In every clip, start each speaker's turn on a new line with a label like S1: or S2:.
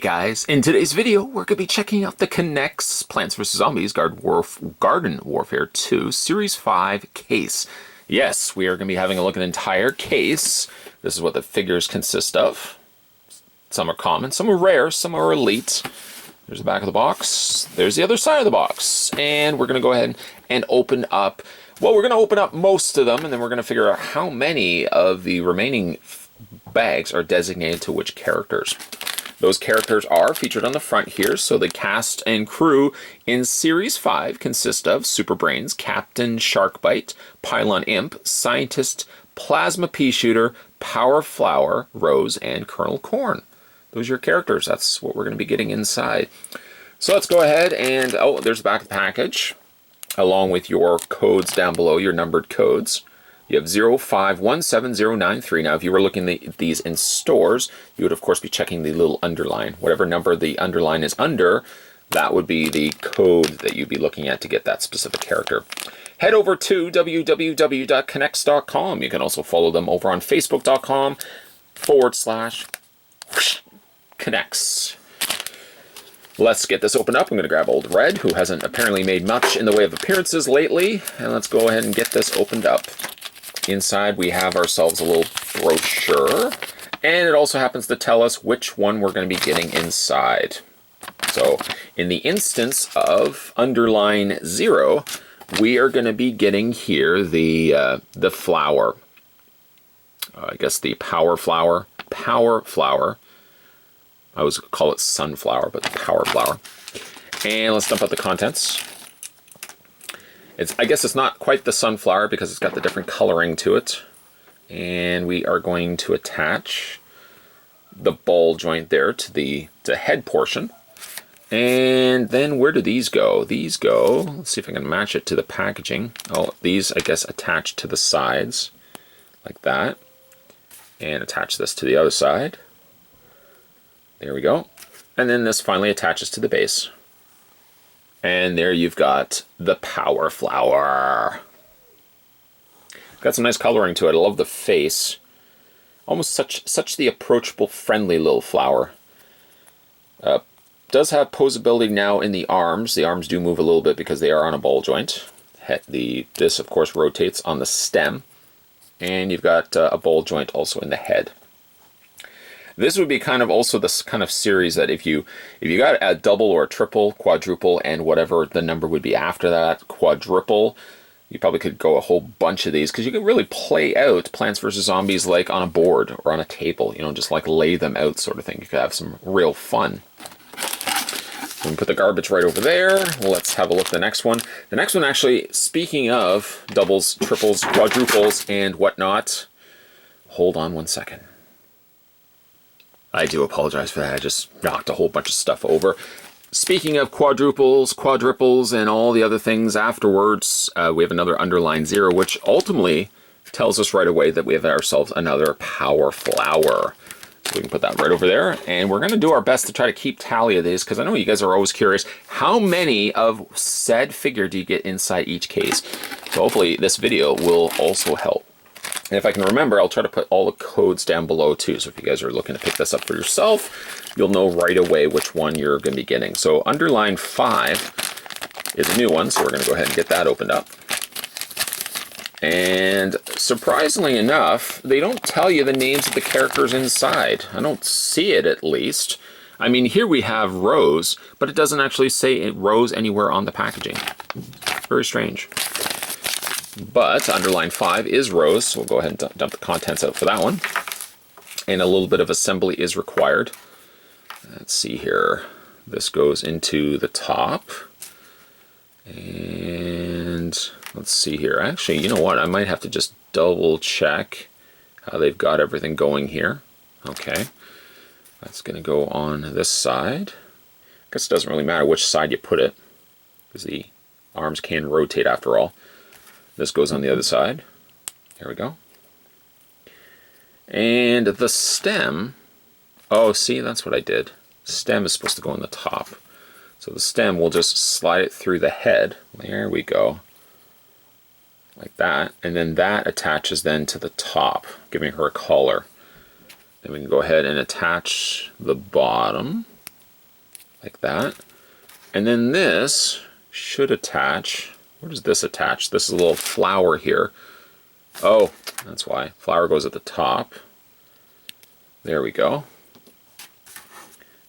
S1: guys, in today's video we're going to be checking out the K'NEX Plants vs. Zombies Garden Warfare 2 Series 5 case. Yes, we are going to be having a look at an entire case. This is what the figures consist of. Some are common, some are rare, some are elite. There's the back of the box, there's the other side of the box, and we're going to go ahead and open up, well, we're going to open up most of them, and then we're going to figure out how many of the remaining bags are designated to which characters. Those characters are featured on the front here, so the cast and crew in Series 5 consist of Super Brainz, Captain Sharkbite, Pylon Imp, Scientist, Plasma Pea Shooter, Power Flower, Rose, and Kernel Corn. Those are your characters. That's what we're going to be getting inside. So let's go ahead and, oh, there's the back of the package, along with your codes down below, your numbered codes. You have 0517093. Now, if you were looking at these in stores, you would, of course, be checking the little underline. Whatever number the underline is under, that would be the code that you'd be looking at to get that specific character. Head over to www.knex.com. You can also follow them over on facebook.com/K'NEX. Let's get this opened up. I'm going to grab Old Red, who hasn't apparently made much in the way of appearances lately, and let's go ahead and get this opened up. Inside we have ourselves a little brochure, and it also happens to tell us which one we're going to be getting inside. So in the instance of underline 0, we are going to be getting here the flower. I guess the power flower. Power flower. I always call it sunflower, but the power flower. And let's dump out the contents. I guess it's not quite the sunflower because it's got the different coloring to it. And we are going to attach the ball joint there to the head portion. And then where do these go? These go, let's see if I can match it to the packaging. Oh, these, I guess, attach to the sides like that. And attach this to the other side. There we go. And then this finally attaches to the base. And there you've got the power flower. Got some nice coloring to it. I love the face. Almost such the approachable, friendly little flower. Does have posability now in the arms. The arms do move a little bit because they are on a ball joint. This, of course, rotates on the stem. And you've got a ball joint also in the head. This would be kind of also this kind of series that if you got a double or a triple, quadruple, and whatever the number would be after that, quadruple, you probably could go a whole bunch of these because you could really play out Plants vs. Zombies like on a board or on a table, you know, just like lay them out sort of thing. You could have some real fun. We can put the garbage right over there. Let's have a look at the next one. The next one, actually, speaking of doubles, triples, quadruples, and whatnot, hold on one second. I do apologize for that. I just knocked a whole bunch of stuff over. Speaking of quadruples, quadruples, and all the other things afterwards, we have another underline 0, which ultimately tells us right away that we have ourselves another power flower. So we can put that right over there, and we're going to do our best to try to keep tally of these, because I know you guys are always curious, how many of said figure do you get inside each case? So hopefully this video will also help. And if I can remember, I'll try to put all the codes down below too. So if you guys are looking to pick this up for yourself, you'll know right away which one you're going to be getting. So underline 5 is a new one, so we're going to go ahead and get that opened up. And surprisingly enough, they don't tell you the names of the characters inside. I don't see it, at least. I mean, here we have Rose, but it doesn't actually say Rose anywhere on the packaging. Very strange. But underline 5 is Rose, so we'll go ahead and dump the contents out for that one. And a little bit of assembly is required. Let's see here. This goes into the top. And let's see here. Actually, you know what? I might have to just double check how they've got everything going here. Okay. That's going to go on this side. I guess it doesn't really matter which side you put it, because the arms can rotate after all. This goes on the other side. There we go. And the stem, oh, see, that's what I did. Stem is supposed to go on the top. So the stem, we'll just slide it through the head. There we go. Like that. And then that attaches then to the top, giving her a collar. Then we can go ahead and attach the bottom. like that. And then this should attach. Where does this attach? This is a little flower here. Oh, that's why. Flower goes at the top. There we go.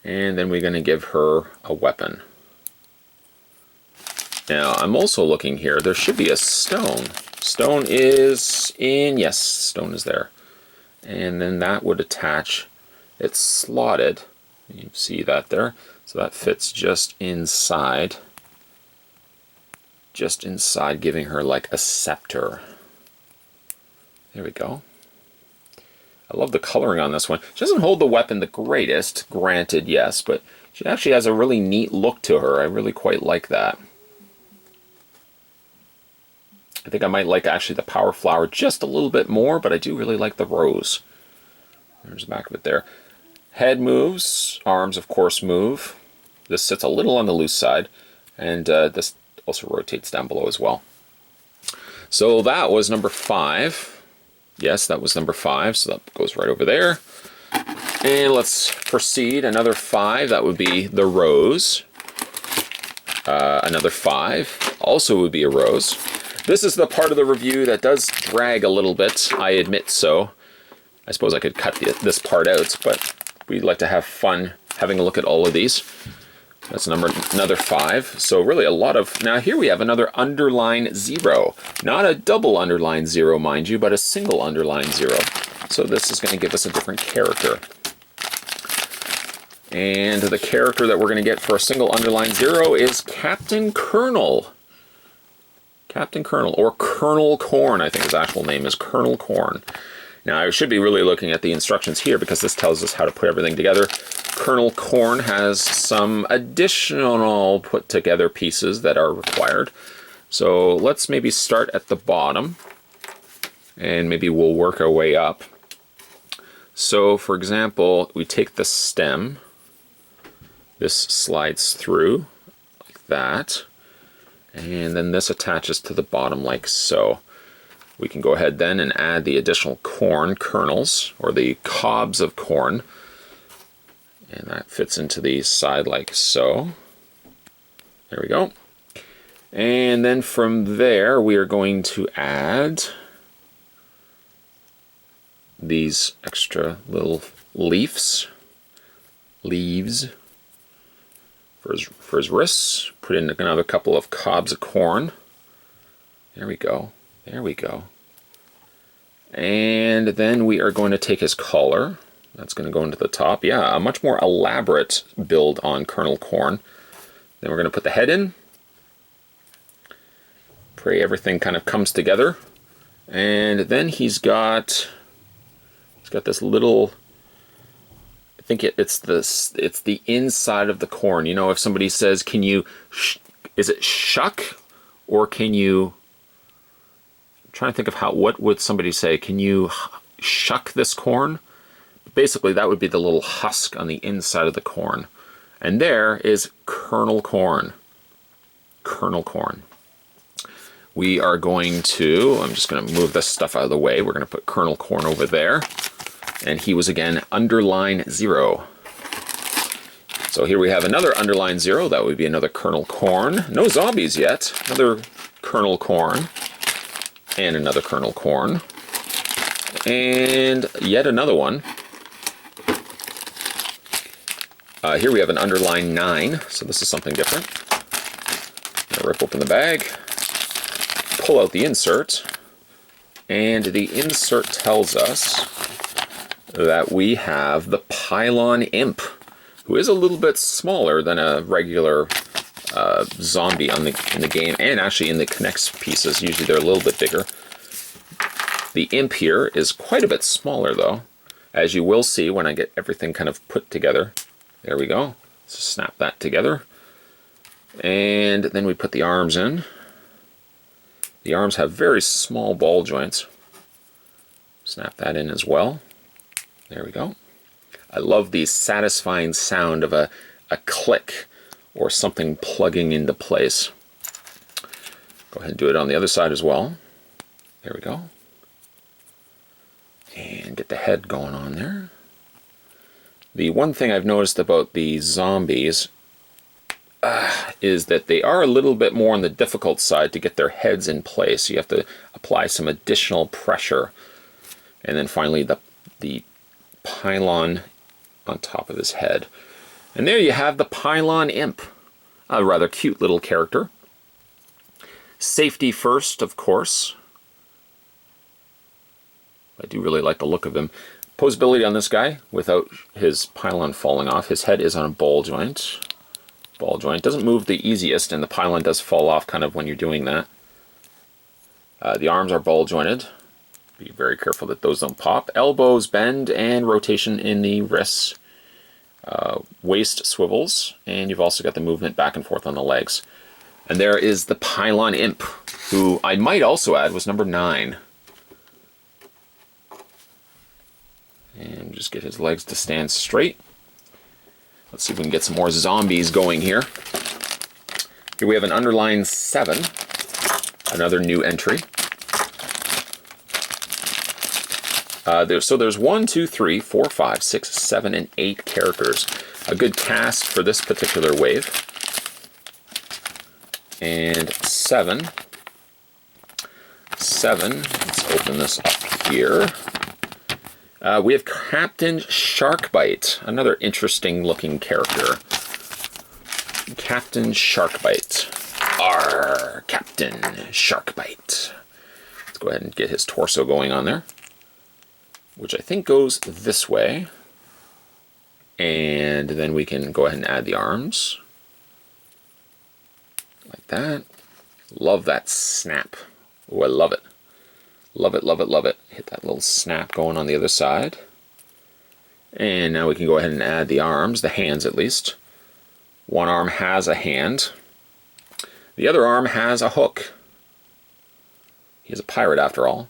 S1: And then we're going to give her a weapon. Now, I'm also looking here. There should be a stone. Stone is in, yes, stone is there. And then that would attach. It's slotted. You see that there? So that fits just inside. Just inside, giving her like a scepter. There we go. I love the coloring on this one. She doesn't hold the weapon the greatest, granted, yes, but she actually has a really neat look to her. I really quite like that. I think I might like actually the power flower just a little bit more, but I do really like the rose. There's the back of it there. Head moves, arms of course move. This sits a little on the loose side, and this also rotates down below as well. So that was number 5. Yes, that was number 5, so that goes right over there. And let's proceed. Another 5, that would be the rose. Another 5, also would be a rose. This is the part of the review that does drag a little bit, I admit so. I suppose I could cut this part out, but we'd like to have fun having a look at all of these. That's another 5. So really a lot of... Now here we have another underline 0. Not a double underline 0, mind you, but a single underline 0. So this is going to give us a different character. And the character that we're going to get for a single underline 0 is Captain Kernel. Captain Kernel, or Kernel Corn, I think his actual name is Kernel Corn. Now I should be really looking at the instructions here because this tells us how to put everything together. Kernel Corn has some additional put together pieces that are required. So let's maybe start at the bottom and maybe we'll work our way up. So for example, we take the stem, this slides through like that, and then this attaches to the bottom like so. We can go ahead then and add the additional corn kernels, or the cobs of corn. And that fits into the side like so. There we go. And then from there, we are going to add these extra little leaves for his wrists. Put in another couple of cobs of corn. There we go. There we go. And then we are going to take his collar. That's going to go into the top. Yeah, a much more elaborate build on Kernel Corn. Then we're going to put the head in. Pray everything kind of comes together. And then he's got this little, I think it's the inside of the corn. You know, if somebody says, can you, is it shuck or can you, I'm trying to think of what would somebody say, can you shuck this corn? Basically, that would be the little husk on the inside of the corn. And there is Kernel Corn. Kernel Corn. We are going to, I'm just going to move this stuff out of the way. We're going to put Kernel Corn over there. And he was, again, underline 0. So here we have another underline 0. That would be another Kernel Corn. No zombies yet. Another Kernel Corn. And another Kernel Corn. And yet another one. Here we have an underline 9, so this is something different. I'll rip open the bag, pull out the insert, and the insert tells us that we have the Pylon Imp, who is a little bit smaller than a regular zombie in the game, and actually in the Connects pieces. Usually they're a little bit bigger. The Imp here is quite a bit smaller, though, as you will see when I get everything kind of put together. There we go. So snap that together. And then we put the arms in. The arms have very small ball joints. Snap that in as well. There we go. I love the satisfying sound of a click or something plugging into place. Go ahead and do it on the other side as well. There we go. And get the head going on there. The one thing I've noticed about the zombies is that they are a little bit more on the difficult side to get their heads in place. You have to apply some additional pressure. And then finally the pylon on top of his head. And there you have the Pylon Imp. A rather cute little character. Safety first, of course. I do really like the look of him. Posability on this guy, without his pylon falling off. His head is on a ball joint. Ball joint doesn't move the easiest, and the pylon does fall off kind of when you're doing that. The arms are ball jointed. Be very careful that those don't pop. Elbows bend and rotation in the wrists. Waist swivels, and you've also got the movement back and forth on the legs. And there is the Pylon Imp, who I might also add was number 9. And just get his legs to stand straight. Let's see if we can get some more zombies going here. Here we have an underline 7, another new entry. So there's 1, 2, 3, 4, 5, 6, 7, and 8 characters. A good cast for this particular wave. And 7. Let's open this up here. We have Captain Sharkbite, another interesting looking character. Captain Sharkbite. Arr, Captain Sharkbite. Let's go ahead and get his torso going on there, which I think goes this way. And then we can go ahead and add the arms. Like that. Love that snap. Oh, I love it. Love it, love it, love it. Hit that little snap going on the other side. And now we can go ahead and add the arms, the hands at least. One arm has a hand. The other arm has a hook. He's a pirate after all.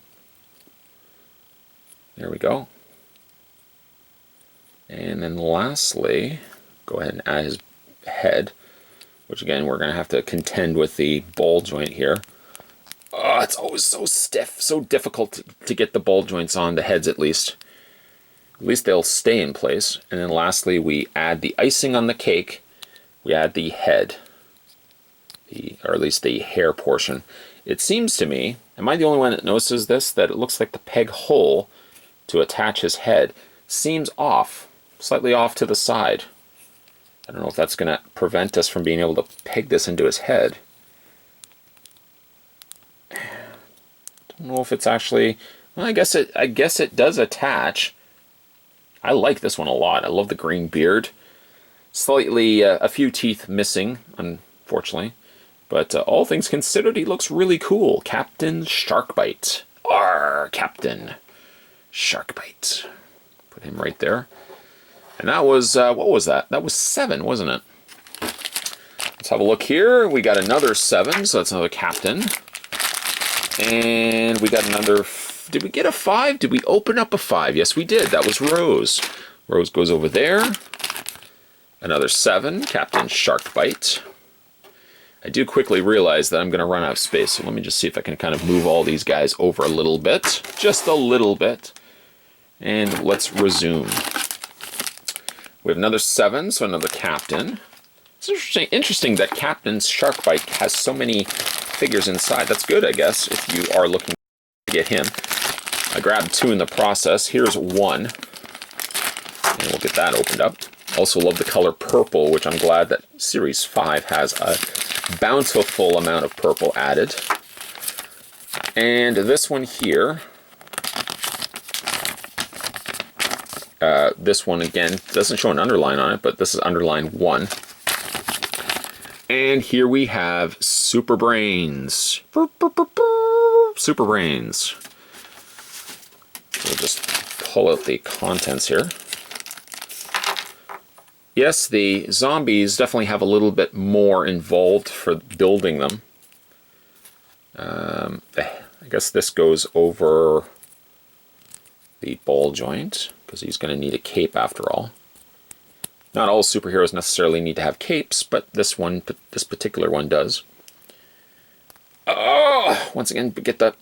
S1: There we go. And then lastly, go ahead and add his head, which again, we're going to have to contend with the ball joint here. Oh, it's always so stiff, so difficult to get the ball joints on, the heads at least. At least they'll stay in place. And then lastly, we add the icing on the cake. We add the head, or at least the hair portion. It seems to me, am I the only one that notices this, that it looks like the peg hole to attach his head seems off, slightly off to the side. I don't know if that's going to prevent us from being able to peg this into his head. Don't know if it's actually, well, I guess it does attach. I like this one a lot. I love the green beard. Slightly a few teeth missing, unfortunately, but all things considered, he looks really cool. Captain Sharkbite. Arr, Captain Sharkbite. Put him right there. And that was, what was that? That was 7, wasn't it? Let's have a look here. We got another 7, so that's another captain. And we got another, did we get a 5? Did we open up a 5? Yes, we did. That was Rose. Rose goes over there. Another 7, Captain Sharkbite. I do quickly realize that I'm going to run out of space, so let me just see if I can kind of move all these guys over a little bit. Just a little bit. And let's resume. We have another 7, so another captain. It's interesting that Captain Sharkbite has so many figures inside. That's good, I guess, if you are looking to get him. I grabbed 2 in the process. Here's 1. And we'll get that opened up. Also love the color purple, which I'm glad that Series 5 has a bountiful amount of purple added. And this one here, this one again doesn't show an underline on it, but this is underline 1. And here we have Super Brainz. Super Brainz. We'll just pull out the contents here. Yes, the zombies definitely have a little bit more involved for building them. I guess this goes over the ball joint, because he's going to need a cape after all. Not all superheroes necessarily need to have capes, but this particular one does. Oh, once again, get that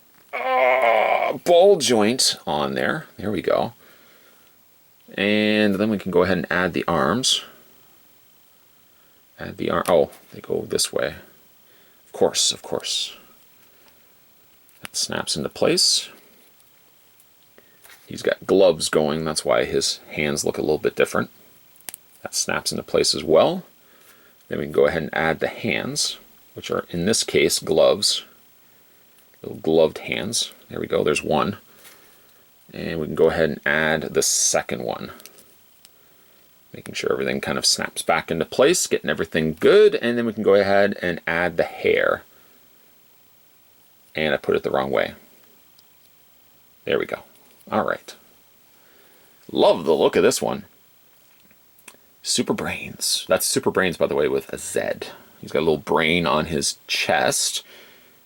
S1: ball joint on there. There we go. And then we can go ahead and add the arms. Add the arm. Oh, they go this way. Of course, of course. That snaps into place. He's got gloves going, that's why his hands look a little bit different. That snaps into place as well. Then we can go ahead and add the hands, which are in this case gloves. Little gloved hands. There we go, there's one. And we can go ahead and add the second one. Making sure everything kind of snaps back into place, getting everything good, and then we can go ahead and add the hair. And I put it the wrong way. There we go. All right. Love the look of this one. Super Brainz. That's Super Brainz, by the way, with a Z. He's got a little brain on his chest.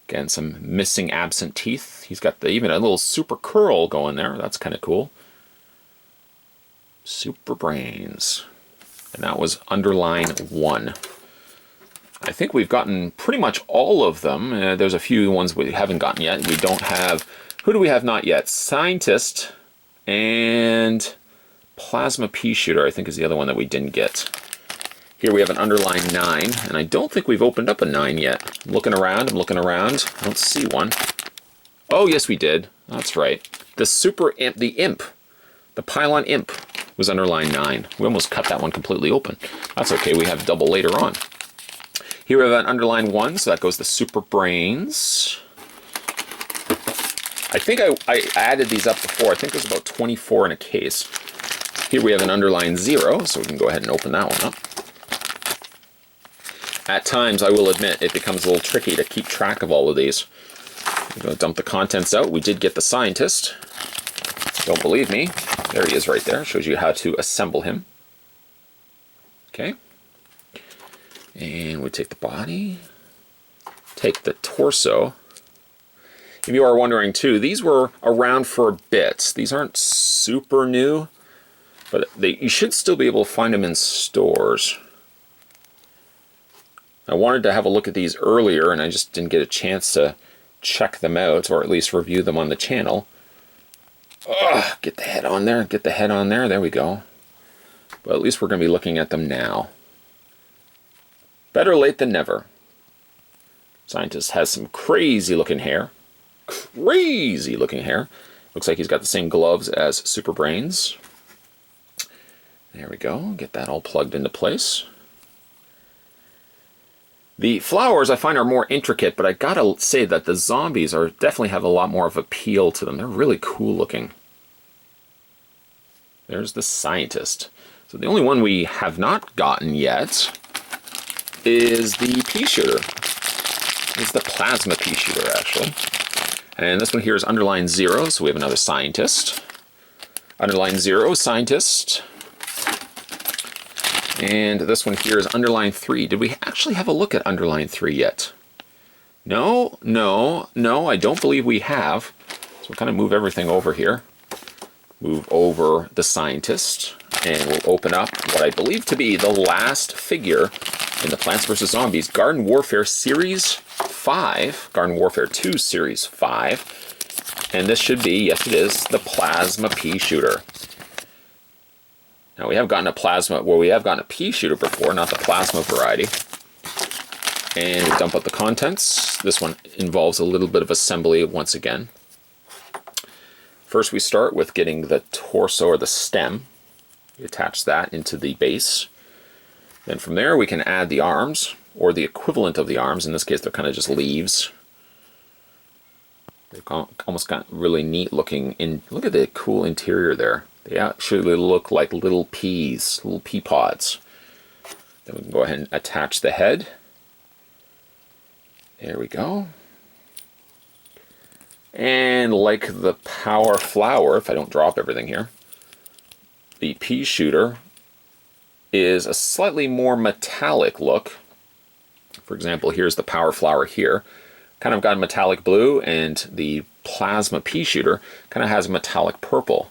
S1: Again, some missing absent teeth. He's got even a little super curl going there. That's kind of cool. Super Brainz. And that was underline 1. I think we've gotten pretty much all of them. There's a few ones we haven't gotten yet. We don't have... Who do we have not yet? Scientist and Plasma Pea Shooter, I think, is the other one that we didn't get. Here we have an underline 9, and I don't think we've opened up a 9 yet. I'm looking around, I don't see one. Oh, yes, we did. That's right. The Super Imp, the Imp, the Pylon Imp was underline 9. We almost cut that one completely open. That's okay, we have double later on. Here we have an underline 1, so that goes to Super Brainz. I think I added these up before. I think there's about 24 in a case. Here we have an underline 0, so we can go ahead and open that one up. At times, I will admit, it becomes a little tricky to keep track of all of these. I'm going to dump the contents out. We did get the Scientist. Don't believe me. There he is right there. Shows you how to assemble him. Okay. And we take the body. Take the torso. If you are wondering too, these were around for a bit. These aren't super new, but you should still be able to find them in stores. I wanted to have a look at these earlier, and I just didn't get a chance to check them out, or at least review them on the channel. Ugh, get the head on there, get the head on there, there we go. But at least we're going to be looking at them now. Better late than never. Scientist has some crazy looking hair. Crazy looking hair. Looks like he's got the same gloves as Super Brainz. There we go, get that all plugged into place. The flowers I find are more intricate, but I gotta say that the zombies definitely have a lot more of appeal to them. They're really cool looking. There's the Scientist. So the only one we have not gotten yet is the Pea Shooter. It's the Plasma Pea Shooter, actually. And this one here is underline 0, so we have another Scientist. Underline 0, Scientist. And this one here is underline 3. Did we actually have a look at underline 3 yet? No, no, no, I don't believe we have. So we'll kind of move everything over here. Move over the Scientist. And we'll open up what I believe to be the last figure in the Plants vs. Zombies Garden Warfare Series 5. Garden Warfare 2 Series 5. And this should be, yes it is, the Plasma Pea Shooter. Now we have gotten a plasma, well we have gotten a pea shooter before, not the plasma variety. And we dump out the contents. This one involves a little bit of assembly once again. First we start with getting the torso or the stem. We attach that into the base. Then from there we can add the arms, or the equivalent of the arms. In this case they're kind of just leaves. They've almost got really neat looking, look at the cool interior there. They actually look like little peas, little pea pods. Then we can go ahead and attach the head. There we go. And like the Power Flower, if I don't drop everything here, the Pea Shooter is a slightly more metallic look. For example, here's the Power Flower here. Kind of got a metallic blue, and the Plasma Pea Shooter kind of has a metallic purple.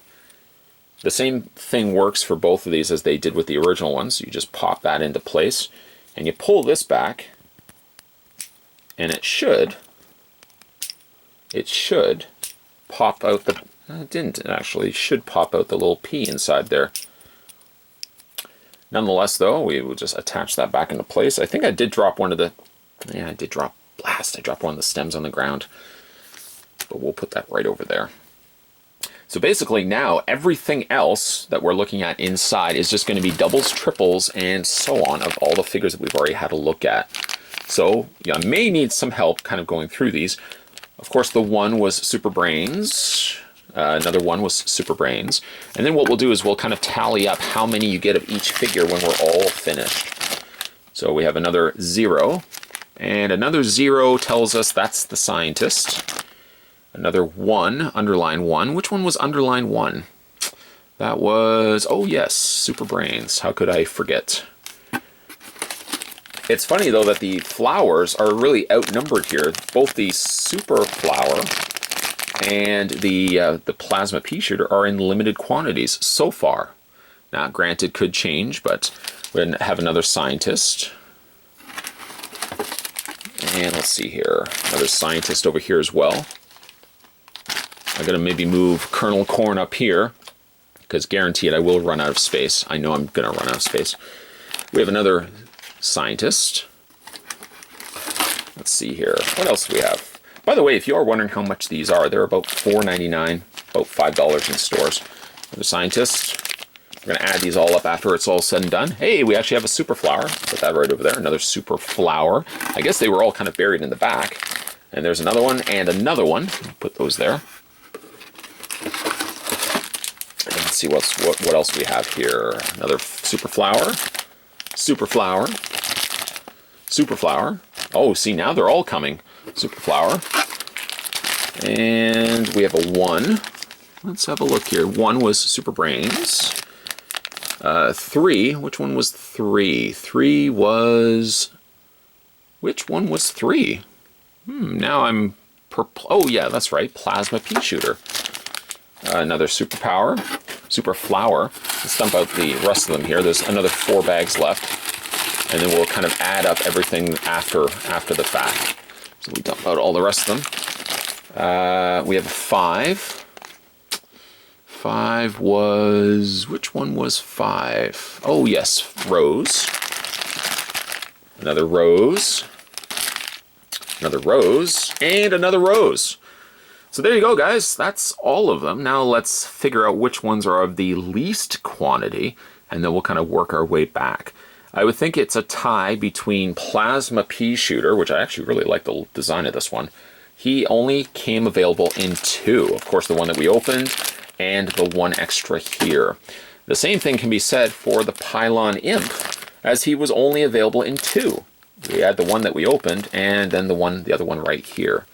S1: The same thing works for both of these as they did with the original ones. You just pop that into place, and you pull this back, and it should pop out the, it didn't actually, it should pop out the little pea inside there. Nonetheless, though, we will just attach that back into place. I think I did drop one of the... Yeah, I did drop... Blast! I dropped one of the stems on the ground. But we'll put that right over there. So basically now, everything else that we're looking at inside is just going to be doubles, triples, and so on of all the figures that we've already had a look at. So you may need some help kind of going through these. Of course, the one was Super Brainz. Another one was Super Brainz. And then what we'll do is we'll kind of tally up how many you get of each figure when we're all finished. So we have another 0. And another 0 tells us that's the scientist. Another 1, underline 1. Which one was underline 1? That was, oh yes, Super Brainz. How could I forget? It's funny though that the flowers are really outnumbered here. Both the Super Flower and the Plasma Pea Shooter are in limited quantities so far. Now, granted, could change, but we have another scientist. And let's see here, another scientist over here as well. I'm going to maybe move Kernel Corn up here, because guaranteed I will run out of space. I know I'm going to run out of space. We have another scientist. Let's see here. What else do we have? By the way, if you are wondering how much these are, they're about $4.99, about $5 in stores. Another scientist. We're going to add these all up after it's all said and done. Hey, we actually have a Super Flower. Put that right over there. Another Super Flower. I guess they were all kind of buried in the back. And there's another one and another one. Put those there. Let's see what else we have here. Another Super Flower. Super Flower. Super Flower. Oh, see, now they're all coming. Super Flower. And we have a 1. Let's have a look here. 1 was Super Brainz. 3, which one was 3? 3 was... Which one was 3? Now I'm... Oh, yeah, that's right. Plasma Pea Shooter. Another Super Flower. Let's dump out the rest of them here. There's another 4 bags left. And then we'll kind of add up everything after the fact. So we dump out all the rest of them. We have a 5. 5 was... Which one was 5? Oh, yes, Rose. Another Rose. Another Rose. And another Rose. So there you go, guys. That's all of them. Now let's figure out which ones are of the least quantity, and then we'll kind of work our way back. I would think it's a tie between Plasma Pea Shooter, which I actually really like the design of this one. He only came available in 2. Of course, the one that we opened, and the 1 extra here. The same thing can be said for the Pylon Imp, as he was only available in 2. We had the one that we opened, and then the other one right here.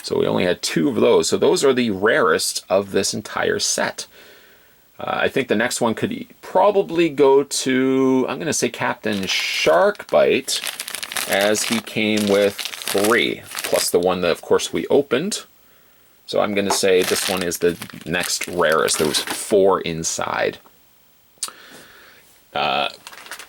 S1: So we only had 2 of those. So those are the rarest of this entire set. I think the next one could probably go to, I'm going to say Captain Sharkbite, as he came with 3, plus the one that, of course, we opened. So I'm going to say this one is the next rarest. There was 4 inside.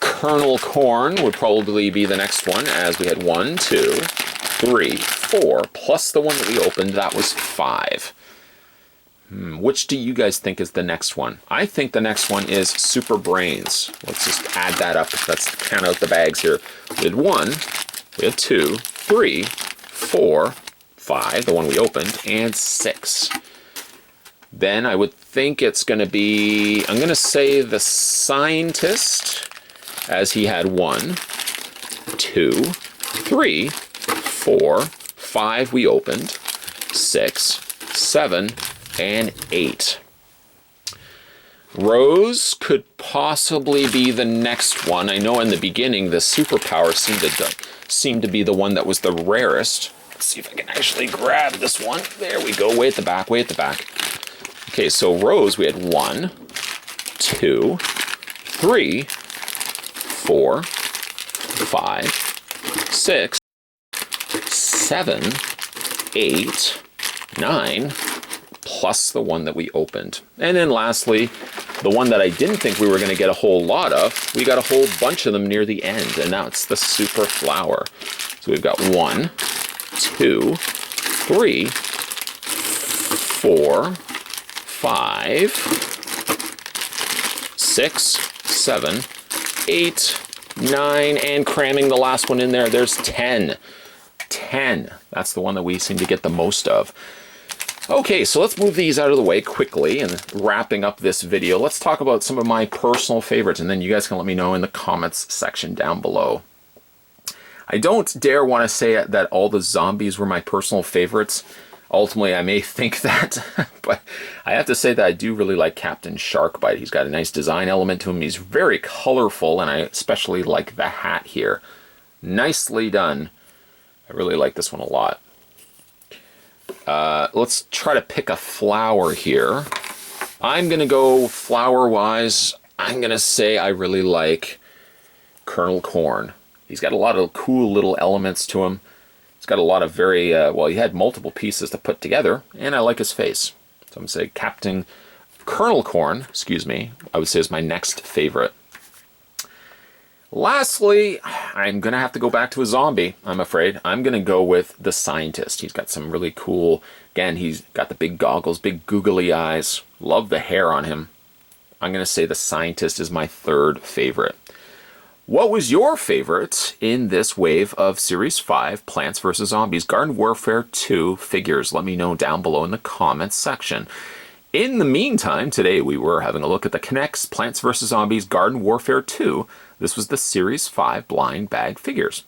S1: Kernel Corn would probably be the next one, as we had 1, 2, 3, 4, plus the one that we opened, that was 5. Which do you guys think is the next one? I think the next one is Super Brainz. Let's just add that up. Let's count out the bags here. We had 1, we had 2, 3, 4, 5, the one we opened, and 6. Then I would think it's going to be, I'm going to say the Scientist, as he had 1, 2, 3, 4, 5 we opened, 6, 7, and 8. Rose could possibly be the next one. I know in the beginning the superpower seemed to be the one that was the rarest. Let's see if I can actually grab this one. There we go, way at the back, way at the back. Okay, so Rose, we had 1, 2, 3, 4, 5, 6, 7, 8, 9, plus the one that we opened. And then lastly, the one that I didn't think we were going to get a whole lot of, we got a whole bunch of them near the end, and now it's the Super Flower. So we've got 1, 2, 3, 4, 5, 6, 7, 8, 9, and cramming the last one in there, there's 10. 10. That's the one that we seem to get the most of. Okay, so let's move these out of the way quickly, and wrapping up this video, let's talk about some of my personal favorites, and then you guys can let me know in the comments section down below. I don't dare want to say that all the zombies were my personal favorites. Ultimately, I may think that, but I have to say that I do really like Captain Sharkbite. He's got a nice design element to him. He's very colorful, and I especially like the hat here. Nicely done. I really like this one a lot. Let's try to pick a flower here. I'm going to go flower-wise. I'm going to say I really like Kernel Corn. He's got a lot of cool little elements to him. He's got a lot of very, well, he had multiple pieces to put together, and I like his face. So I'm going to say Captain Kernel Corn, excuse me, I would say is my next favorite. Lastly, I'm going to have to go back to a zombie, I'm afraid. I'm going to go with the Scientist. He's got some really cool, again, he's got the big goggles, big googly eyes. Love the hair on him. I'm going to say the Scientist is my third favorite. What was your favorite in this wave of Series 5 Plants vs. Zombies Garden Warfare 2 figures? Let me know down below in the comments section. In the meantime, today we were having a look at the K'NEX Plants vs. Zombies Garden Warfare 2. This was the Series 5 blind bag figures.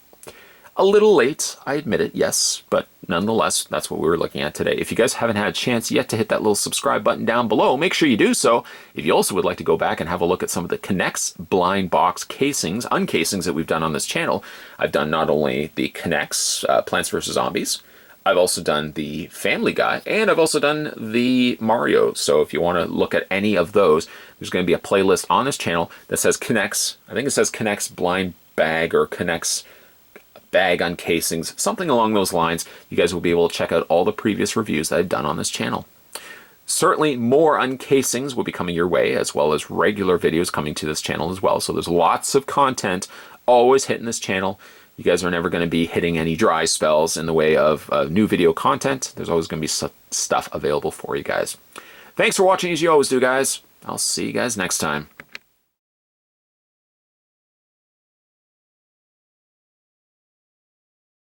S1: A little late, I admit it, yes, but nonetheless, that's what we were looking at today. If you guys haven't had a chance yet to hit that little subscribe button down below, make sure you do so. If you also would like to go back and have a look at some of the K'NEX blind box casings, uncasings that we've done on this channel, I've done not only the K'NEX Plants vs. Zombies, I've also done the Family Guy, and I've also done the Mario. So if you want to look at any of those, there's going to be a playlist on this channel that says K'NEX, I think it says K'NEX blind bag or K'NEX bag uncasings, something along those lines. You guys will be able to check out all the previous reviews that I've done on this channel. Certainly more uncasings will be coming your way, as well as regular videos coming to this channel as well. So there's lots of content always hitting this channel. You guys are never going to be hitting any dry spells in the way of new video content. There's always going to be stuff available for you guys. Thanks for watching as you always do, guys. I'll see you guys next time.